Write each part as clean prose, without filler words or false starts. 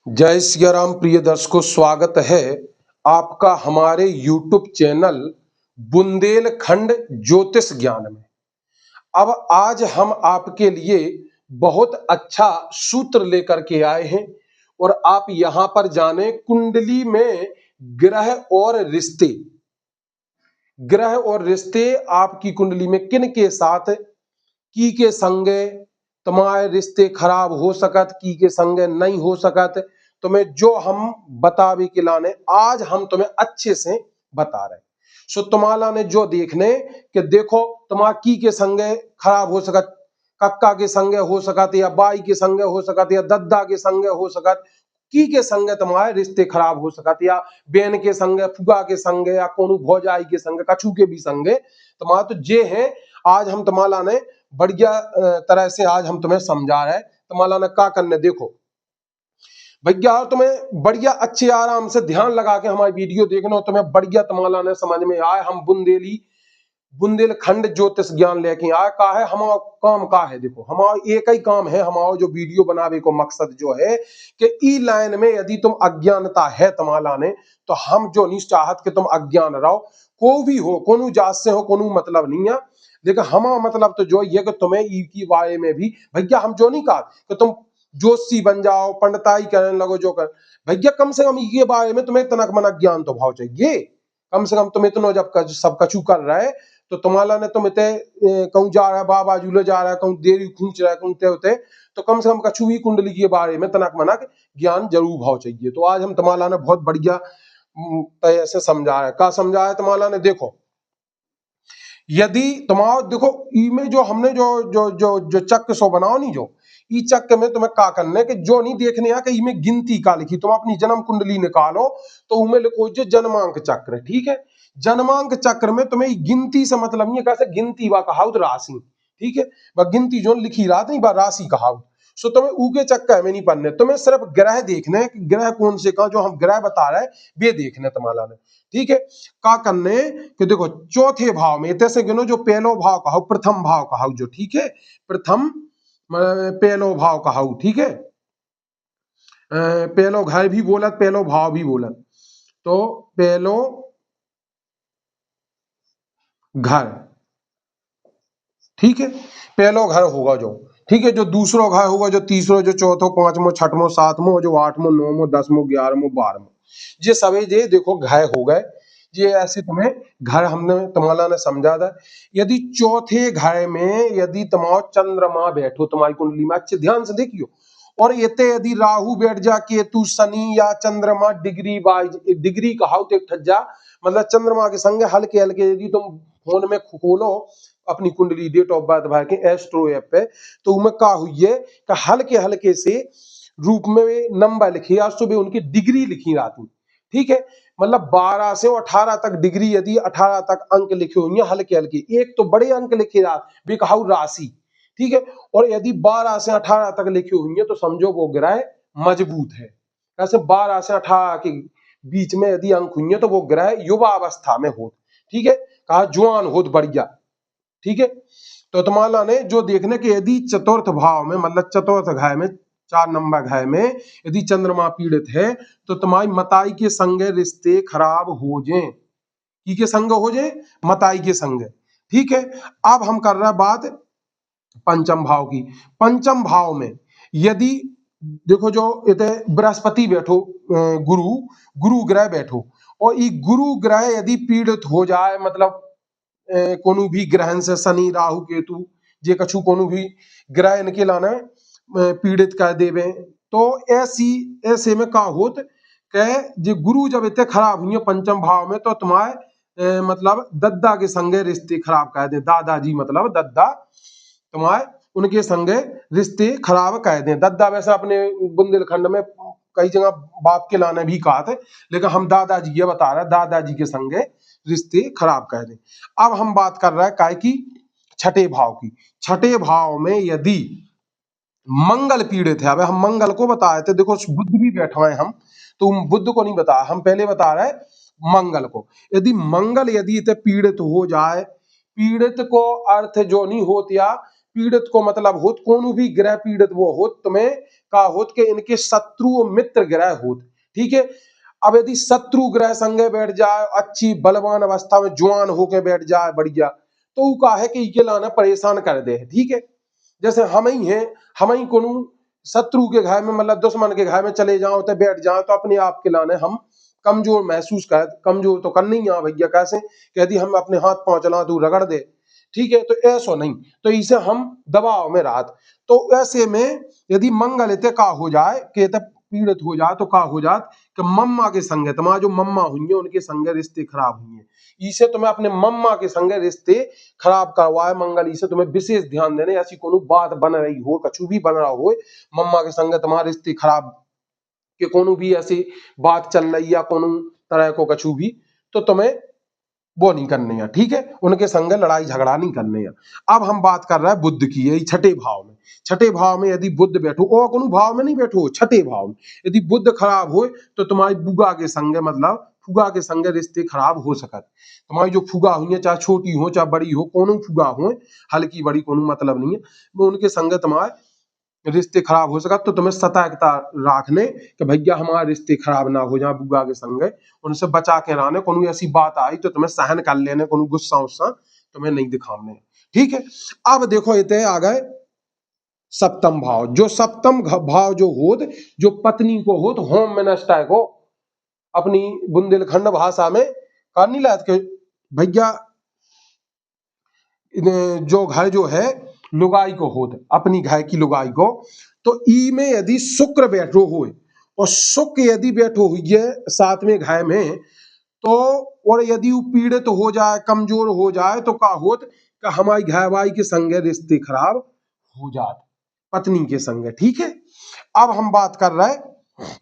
जय सिया राम प्रिय दर्शकों, स्वागत है आपका हमारे YouTube चैनल बुंदेलखंड ज्योतिष ज्ञान में। अब आज हम आपके लिए बहुत अच्छा सूत्र लेकर के आए हैं और आप यहां पर जाने कुंडली में ग्रह और रिश्ते। ग्रह और रिश्ते आपकी कुंडली में किन के साथ की के संगे तुम्हारे रिश्ते खराब हो सकत, की के संगे नहीं हो सकत। तुम्हें जो हम बतावे के लाने आज हम तुम्हें अच्छे से बता रहे। सो तुम्हारा ने जो देखने कि देखो तुम्हारा की के संगे खराब हो सकत, कक्का के संगे हो सकत, या बाई के संगे हो सकत, या दद्दा के संगे हो सकत। की के संगे तुम्हारे रिश्ते खराब हो सकत, या बेन के संगे, फुगा के संगे, या कोनो भौजाई के संगे, कछु के भी संगे तुम्हारा तो जे है। आज हम तुम्हारा ने बढ़िया तरह से आज हम तुम्हें समझा रहे। तुम्हारा ने क्या करने देखो भैया, तुम्हें बढ़िया अच्छे आराम से ध्यान लगा के हमारी वीडियो देखना हो, तुम्हें बढ़िया तुम्हारा ने समझ में आए। हम बुंदेलखंड ज्योतिष ज्ञान लेके आए। का है हमारा काम, का है देखो हमारा एक ही काम है। हमारा जो वीडियो बनावे को मकसद जो है कि ई लाइन में यदि तुम अज्ञानता है तुम्हारा ने, तो हम जो नहीं चाहत कि तुम अज्ञान रहो। को भी हो, कोनो जात से हो, कोनो मतलब नहीं है। लेकिन हमारा मतलब तो जो ये कि तुम्हें ई की बारे में भी भैया हम जो नहीं कहा कि तुम जोशी बन जाओ, पंडिताई करने लगो जो कर। भैया कम से कम ये बारे में तुम्हें तनक मनक ज्ञान तो भाव चाहिए। कम से कम तुम इतना जब सब कछु कर रहे तो तुम्हारा ने तुम इतने कहूँ जा रहा है, बाबा झूले जा रहा है, कहूँ देरी खींच रहा है, कहूँ ते होते, तो कम से कम कछु भी कुंडली के बारे में तनक मनक ज्ञान जरूर भाव चाहिए। तो आज हम तुम्हारा ने बहुत बढ़िया तरह से समझा है। क्या समझा है तुम्हारा ने देखो, यदि तुम्हारा देखो ई में जो हमने जो जो जो जो चक्र सो बनाओ नहीं, जो ई चक्र में तुम्हें क्या करना है कि जो नहीं देखने आ कि ई में गिनती का लिखी, तुम अपनी जन्म कुंडली निकालो तो उनमें लिखो जो जन्मांक चक्र। ठीक है, जन्मांक चक्र में तुम्हें गिनती से मतलब नहीं है। कैसे गिनती वा कहावत राशि, ठीक है, वह गिनती जो लिखी रात नहीं बा राशि कहावत। सो तुम्हें ऊके चक्कर में नहीं पढ़ने, तुम्हें सिर्फ ग्रह देखने, ग्रह कौन से का जो हम ग्रह बता रहे हैं वे देखने तुम्हारा ने। ठीक है, का करने कि देखो चौथे भाव में तैसे गिनो जो पहलो भाव कहो, प्रथम भाव कहो जो, ठीक है, प्रथम पहलो भाव कहो, ठीक है, पहलो घर भी बोलत, पहलो भाव भी बोलत। तो पहलो घर, ठीक है, पहलो घर होगा जो, ठीक है, जो दूसरो घर होगा, जो तीसरो, जो चौथो, पांचवो, छठवो, सातवो, जो आठवो, नौवो, दसवो, ग्यारहवो, बारहवो, ये सभी जे देखो घर हो गए। ये ऐसे तुम्हें घर हमने तुम्हारा ने समझा था। यदि चौथे घर में यदि तुम्हारा चंद्रमा बैठो तुम्हारी कुंडली में, अच्छे ध्यान से देखियो, और ये यदि राहु बैठ जा, केतु, शनि या चंद्रमा डिग्री वाइज, डिग्री कहाओ तो एक ठज्जा मतलब चंद्रमा के संग हल्के हल्के यदि तुम फोन में खोलो अपनी कुंडली डेट ऑफ बर्थ भर के एस्ट्रो ऐप पे, तो उनमें क्या हुई है कि हल्के हल्के से रूप में नंबर लिखी, आज सुबह उनकी डिग्री लिखी रहती। ठीक है, मतलब 12 से 18 तक डिग्री, यदि 18 तक अंक लिखे हुए हैं हल्के हल्के, एक तो बड़े अंक लिखे भी कहा राशि। ठीक है, और यदि 12 से 18 तक लिखे हुई है तो समझो वो ग्रह मजबूत है। ऐसे 12 से 18 के बीच में यदि अंक हुई है तो वो ग्रह युवा अवस्था में हो, ठीक है, कहा जुआन हो बढ़िया। ठीक है, तो तुम्हारा ने जो देखने के यदि चतुर्थ भाव में मतलब चतुर्थ घाय में 4 नंबर घाय में यदि चंद्रमा पीड़ित है तो तुम्हारी मताई के संगे रिश्ते खराब हो जाए, की के संग हो जाए, मताई के संग। ठीक है, अब हम कर रहे हैं बात पंचम भाव की। पंचम भाव में यदि देखो जो इतने बृहस्पति बैठो, गुरु गुरु ग्रह बैठो, और ये गुरु ग्रह यदि पीड़ित हो जाए, मतलब कोनो भी ग्रहण से, शनि राहु केतु जे कछु कोनो भी ग्रह इनके लाना पीड़ित कर देवे, तो ऐसे में का होत के जे गुरु जब इतने खराब हुई पंचम भाव में तो तुम्हारे मतलब दद्दा के संगे रिश्ते खराब कर दे। दादाजी मतलब दद्दा तुम्हारे उनके संगे रिश्ते खराब कर दे। दद्दा वैसे अपने बुंदेलखंड में कई जगह बाप के लाने भी कहा थे, लेकिन हम दादाजी ये बता रहे हैं दादाजी के संगे रिश्ते खराब कर दे। अब हम बात कर रहे हैं काय की, छठे भाव की। छठे भाव में यदि मंगल पीड़ित है, अब हम मंगल को बताए थे, देखो बुद्ध भी बैठा है हम, तो बुद्ध को नहीं बताया, हम पहले बता रहे हैं मंगल को। यदि मंगल यदि इतने पीड़ित हो जाए, पीड़ित को अर्थ जो नहीं होता, पीड़ित को मतलब होत कोनो भी ग्रह पीड़ित वो होत तुम्हें का होत के इनके शत्रु और मित्र ग्रह होत, ठीक है। अब यदि शत्रु ग्रह संगे बैठ जाए, अच्छी बलवान अवस्था में जुआन होके बैठ जाए बढ़िया, तो का है कि ये लाना परेशान कर दे, ठीक है। जैसे हम ही हैं, हम ही कोनो शत्रु के घर में मतलब दुश्मन के घर में चले जाओ तो बैठ जाओ तो अपने आप के लाने हम कमजोर महसूस कर, कमजोर तो करनी है भैया, कैसे कि यदि हम अपने हाथ पांव चला तू रगड़ दे, ठीक है, तो ऐसा नहीं, तो इसे हम दबाव में राहत। तो ऐसे में यदि मंगल इते का हो जाए कि पीड़ित हो जाए तो का हो जात कि मम्मा के संगे तुम्हारा जो मम्मा हुई है उनके संगे रिश्ते खराब हुए, इसे तुम्हें अपने मम्मा के संगे रिश्ते खराब करवाए मंगल, इसे तुम्हें विशेष ध्यान देने, ऐसी कोनो बात बन रही हो, कछु भी बन रहा हो, मम्मा के संगे तुम्हारे रिश्ते खराब कि कोनो भी ऐसी बात चल रही या कोनो तरह को कछु भी, तो तुम्हें वो नहीं करने हैं, ठीक है, उनके संग लड़ाई झगड़ा नहीं करने हैं। अब हम बात कर रहे हैं बुद्ध की, यही छठे भाव में। छठे भाव में यदि बुद्ध बैठो, और कोनो भाव में नहीं बैठो, छठे भाव में यदि बुद्ध खराब हो तो तुम्हारी बुआ के संग मतलब फुगा के संग रिश्ते खराब हो सकत। तुम्हारी जो फुगा हुई है, चाहे छोटी हो चाहे बड़ी हो, कोनो फुगा हो, हल्की बड़ी कोनो मतलब नहीं है, वो उनके संग तुम्हारे रिश्ते खराब हो सकत। तो तुम्हें सतर्कता रखने कि भैया हमारे रिश्ते खराब ना हो जाए बुआ के संगे, उनसे बचा के रहने, कोनो ऐसी बात आई तो तुम्हें सहन कर लेने, कोनो गुस्सा उस्सा तुम्हें नहीं दिखाने, ठीक है। अब देखो इतने आ गए सप्तम भाव, जो सप्तम भाव जो होत, जो पत्नी को होत होम मिनिस्टर को, अपनी बुंदेलखंड भाषा में करनी लायक के भैया जो घर जो है लुगाई को होत, अपनी घर की लुगाई को, तो ई में यदि शुक्र बैठो हो और शुक्र यदि बैठो हुई है सातवें घर में, तो और यदि वो पीड़ित हो जाए, कमजोर हो जाए, तो का होत कि हमारी घरवाई के संगे रिश्ते खराब हो जाते, पत्नी के संगे, ठीक है। अब हम बात कर रहे हैं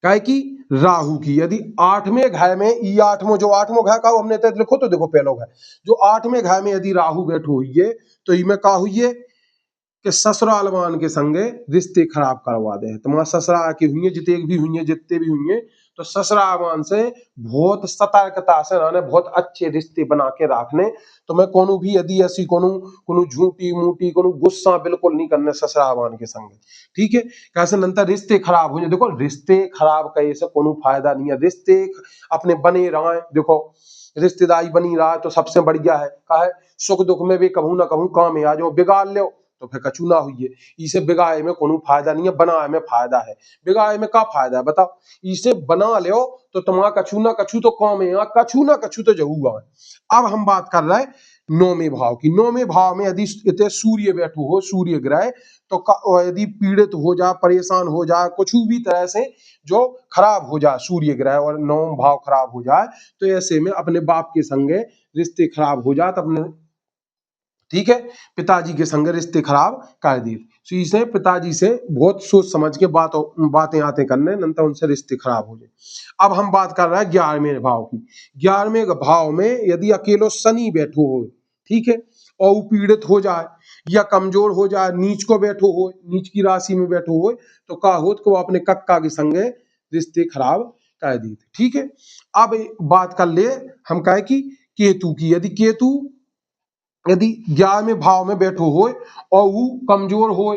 काय की राहु की, यदि आठवें घर में, ई आठवां जो आठवां घर का हमने तो लिखो, तो देखो पहलो घर जो आठवें घर में यदि राहु बैठो हुई है, तो इनमें का हुई है कि ससुराल वान के संगे रिश्ते खराब करवा दे। तुम्हारा ससुराल की हुई है जितने भी हुई है, तो ससुराल वान से बहुत सतर्कता से रहने, बहुत अच्छे रिश्ते बना के रखने। तो मैं कोनो भी यदि ऐसी कोनो कोनो झूठी मूठी कोनो गुस्सा बिल्कुल नहीं करने ससुराल वान के संगे, ठीक है। कैसे नंतर रिश्ते खराब हो जाए, देखो रिश्ते खराब करे से कोनो फायदा नहीं है, रिश्ते अपने बने रहे, देखो रिश्तेदारी बनी रहा तो सबसे बढ़िया है, का है सुख दुख में भी कहूं ना कहूं काम में आ जाओ, बिगाड़ लो तो फिर कछु ना हुई है। इसे बिगाए में कोनो फायदा नहीं है, बनाए में फायदा है। बिगाए में का फायदा है बताओ, इसे बना लो तो तुम्हारा कछु ना कछु तो काम है, कछु ना कछु तो जरूर है। अब हम बात कर रहे हैं नौवें भाव की। नौवें भाव में यदि सूर्य बैठो हो, सूर्य ग्रह, तो यदि पीड़ित हो जाए, परेशान हो जाए, कुछ भी तरह से जो खराब हो जाए सूर्य ग्रह और नौम भाव खराब हो जाए, तो ऐसे में अपने बाप के संगे रिश्ते खराब हो जाते अपने, ठीक है, पिताजी के संग रिश्ते खराब कर दिए, तो इसे पिताजी से बहुत सोच समझ के बातें आते करने, नंतर उनसे रिश्ते खराब हो जाए। अब हम बात कर रहे हैं 11वें भाव की। 11वें भाव में यदि अकेलो शनि बैठो हो, ठीक है, और वो पीड़ित हो जाए या कमजोर हो जाए, नीच को बैठो हो, नीच की राशि में बैठो हो, तो का होत को अपने कक्का के संगे रिश्ते खराब कर दिए, ठीक है। अब बात कर ले हम कहे कि केतु की, यदि केतु यदि 11वें भाव में बैठो हो और वो कमजोर हो,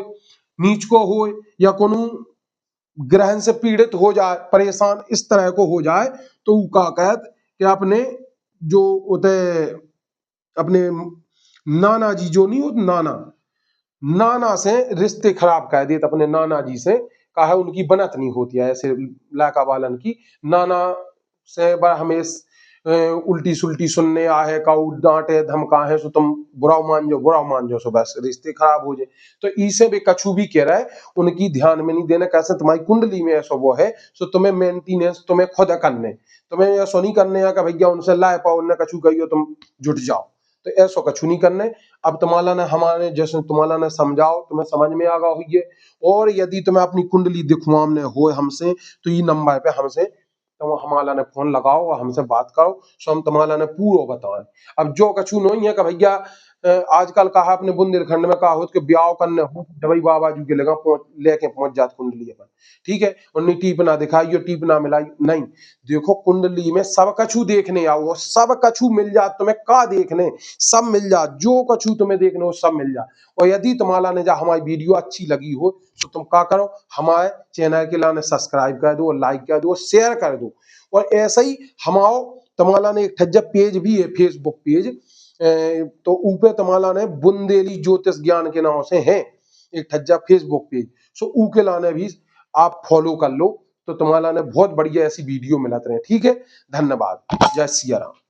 नीच को हो, या कोनो ग्रहण से पीड़ित हो जाए, परेशान इस तरह को हो जाए, तो वो का कहत कि अपने जो होते अपने नाना जी जो नहीं होते, नाना नाना से रिश्ते खराब कर दिए, अपने नाना जी से कहा उनकी बनत नहीं होती है, ऐसे लाका वालन की नाना से हमेशा उल्टी सुल्टी सुनने आहे का डांटे धमका है, सो तुम बुरा मान जाओ, सो बस रिश्ते खराब हो जाए। तो इसे भी कछु भी कह रहा है, उनकी ध्यान में नहीं देना, कैसे तुम्हारी कुंडली में ऐसा वो है, सो तुम्हें मेंटेनेंस तुम्हें खुद करने, तुम्हें ऐसा नहीं करने का भैया उनसे लाए पाओ, उनने कछु कही हो तुम जुट जाओ, तो ऐसा कछु नहीं करने। अब तुम्हारा ने हमारे जैसे तुम्हारा ने समझाओ, तुम्हें समझ में आगा हुई है, और यदि तुम्हें अपनी कुंडली दिखवाने हो हमसे, तो ये नंबर पे हमसे तो हमारा ने फोन लगाओ और हमसे बात करो, सो हम तुम्हारा ने पूरा बताएं। अब जो कछु नहीं है कि भैया आजकल कहा अपने बुंदेलखंड में कहा हो कि ब्याह करने हो दवाई बाबा जी के लगा पहुंच लेके पहुंच जात कुंडली अपन, ठीक है, उन्हें टीप ना दिखाई और टीप ना मिलाई नहीं। देखो कुंडली में सब कछु देखने आओ, सब कछु मिल जात तुम्हें, का देखने सब मिल जात, जो कछु तुम्हें देखने हो सब मिल जात। और यदि तुम्हारा ने जा हमारी वीडियो अच्छी लगी हो तो तुम क्या करो, हमारे चैनल के लाने सब्सक्राइब कर दो, लाइक कर दो, शेयर कर दो। और ऐसा ही हमाओ तुम्हारा ने एक ठज्जा पेज भी है, फेसबुक पेज, तो ऊपर तुम्हारा ने बुंदेली ज्योतिष ज्ञान के नाम से है एक ठज्जा फेसबुक पेज, सो ऊ के लाने भी आप फॉलो कर लो, तो तुम्हारा ने बहुत बढ़िया ऐसी वीडियो मिलत रहे। ठीक है, धन्यवाद, जय सिया राम।